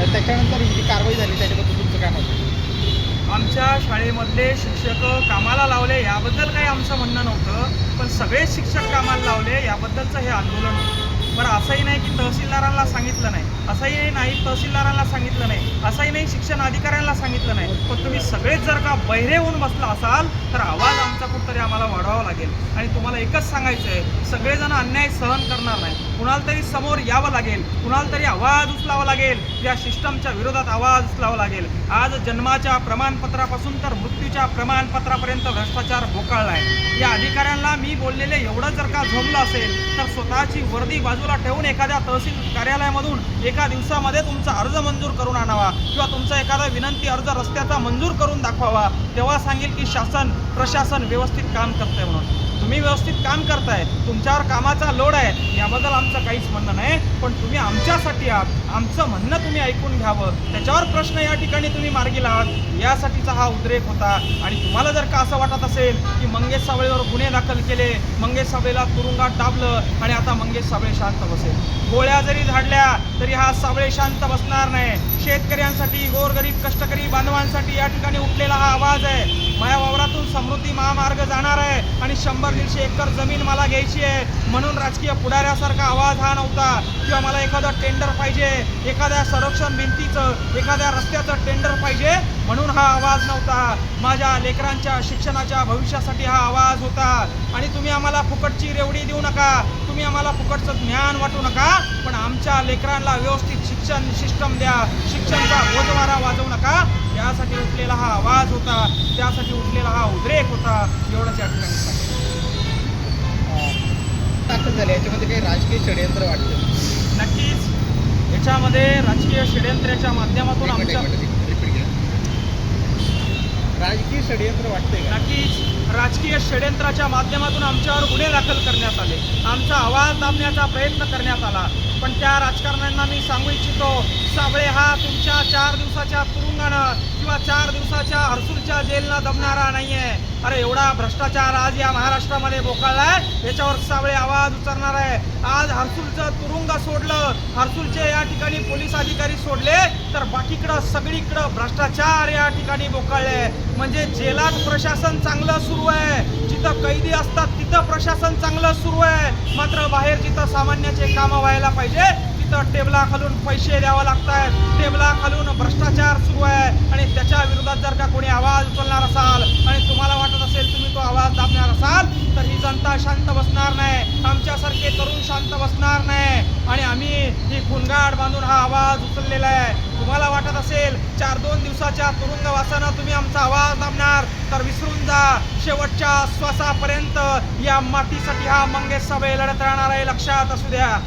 तर त्याच्यानंतर ही जी कारवाई झाली त्याच्याबद्दल तुमचं काय मत आहे? आमच्या शाळेमधले शिक्षक कामाला लावले याबद्दल काही आमचं म्हणणं नव्हतं, पण सगळे शिक्षक कामाला लावले याबद्दलचं हे आंदोलन होतं. बरं, असंही नाही की तहसीलदारांना सांगितलं नाही, असंही नाही तहसीलदारांना सांगितलं नाही, असंही नाही शिक्षण अधिकाऱ्यांना सांगितलं नाही, पण तुम्ही सगळेच जर का बहिरे होऊन बसला असाल तर आवाज आमचा कुठंतरी आम्हाला वाढवावा लागेल. आणि तुम्हाला एकच सांगायचं आहे, सगळेजण अन्याय सहन करणार नाही, कुणाला तरी समोर यावं लागेल, कुणाला तरी आवाज उचलावा लागेल, या सिस्टमच्या विरोधात आवाज उचलावा लागेल. आज जन्माच्या प्रमाणपत्रापासून तर मृत्यूच्या प्रमाणपत्रापर्यंत भ्रष्टाचार बोकाळला आहे. या अधिकाऱ्यांना मी बोललेले एवढं जर का झोंबलं असेल तर स्वतःची वर्दी बाजूला ठेवून एखाद्या तहसील कार्यालयामधून एका दिवसामध्ये तुमचा अर्ज मंजूर करून आणावा किंवा तुमचा एखादा विनंती अर्ज रस्त्याचा मंजूर करून दाखवावा. तेव्हा सांगेल की शासन प्रशासन व्यवस्थित काम करतंय म्हणून. तुम्ही व्यवस्थित काम करताय, तुमच्यावर कामाचा लोड आहे, याबद्दल आमचं काहीच म्हणणं नाही, पण तुम्ही आमच्यासाठी आहात, आमचं म्हणणं तुम्ही ऐकून घ्यावं, त्याच्यावर प्रश्न या ठिकाणी तुम्ही मार्गी लावाल, यासाठीचा हा उद्रेक होता. आणि तुम्हाला जर का असं वाटत असेल की मंगेश साबळेवर गुन्हे दाखल केले, मंगेश साबळेला तुरुंगात दाबलं आणि आता मंगेश साबळे शांत बसेल, गोळ्या जरी झाडल्या तरी हा साबळे शांत बसणार नाही. शेतकऱ्यांसाठी, गोरगरीब कष्टकरी बांधवांसाठी या ठिकाणी उठलेला हा आवाज आहे. माझ्या वावरातून समृद्धी महामार्ग जाणार आहे आणि 100-150 एकर जमीन मला घ्यायची आहे, म्हणून राजकीय पुढाऱ्यासारखा आवाज हा नव्हता. किंवा मला एखादं टेंडर पाहिजे, एखाद्या संरक्षण भिंतीचं, एखाद्या रस्त्याचं टेंडर पाहिजे म्हणून हा आवाज नव्हता. माझ्या लेकरांच्या शिक्षणाच्या भविष्यासाठी हा आवाज होता. आणि तुम्ही आम्हाला फुकटची रेवडी देऊ नका, तुम्ही आम्हाला फुकटचं ज्ञान वाटू नका, पण आमच्या लेकरांना व्यवस्थित शिक्षण सिस्टम द्या, शिक्षणचा बोजवारा वाजवू नका, यासाठी उठलेला हा आवाज होता, त्यासाठी उठलेला हा उद्रेक होता. एवढंच या ठिकाणी सांगितलं. दाखल झाले याच्यामध्ये काही राजकीय षडयंत्र वाटतं? नक्कीच याच्यामध्ये राजकीय षडयंत्राच्या माध्यमातून आमच्या राजकीय षडयंत्र वाटतंय का? नक्कीच राजकीय षडयंत्राच्या माध्यमातून आमच्यावर गुन्हे दाखल करण्यात आले, आमचा आवाज दाबण्याचा प्रयत्न करण्यात आला. पण त्या राजकारण्यांना मी सांगू इच्छितो, साबळे हा तुमच्या 4 दिवसाच्या तुरुंगानं किंवा 4 दिवसाच्या हर्सुलच्या जेलनं दबणारा नाहीये. अरे एवढा भ्रष्टाचार आज या महाराष्ट्रामध्ये बोकाळलाय, याच्यावर साबळे आवाज उचलणार आहे. आज हर्सुलचं तुरुंग सोडलं, हर्सुलचे या ठिकाणी पोलीस अधिकारी सोडले, तर बाकीकडं सगळीकडं भ्रष्टाचार या ठिकाणी बोकाळले. म्हणजे जेलात प्रशासन चांगलं सुरू आहे, जिथं कैदी असतात तिथं प्रशासन चांगलं सुरू आहे, मात्र बाहेर जिथं सामान्याचे कामं व्हायला पाहिजे तिथं टेबलाखालून पैसे द्यावं लागत आहेत, टेबलाखालून भ्रष्टाचार सुरू आहे. आणि त्याच्या विरोधात जर का कोणी आवाज उचलणार असाल आणि तुम्हाला वाटत असेल तुम्ही तो आवाज दाबणार असाल तर ही जनता शांत बसणार नाही, आमच्यासारखे तरुण शांत बसणार नाही. आणि आम्ही ही खूनगाड बांधून हा आवाज उचललेला आहे. तुम्हाला वाटत असेल 4-2 दिवसाच्या तुरुंगवासानं तुम्ही आमचा आवाज दाबणार तर विसरून जा, शेवटच्या श्वासापर्यंत या मातीसाठी हा मंगेश साबळे लढत राहणार आहे, लक्षात असू द्या.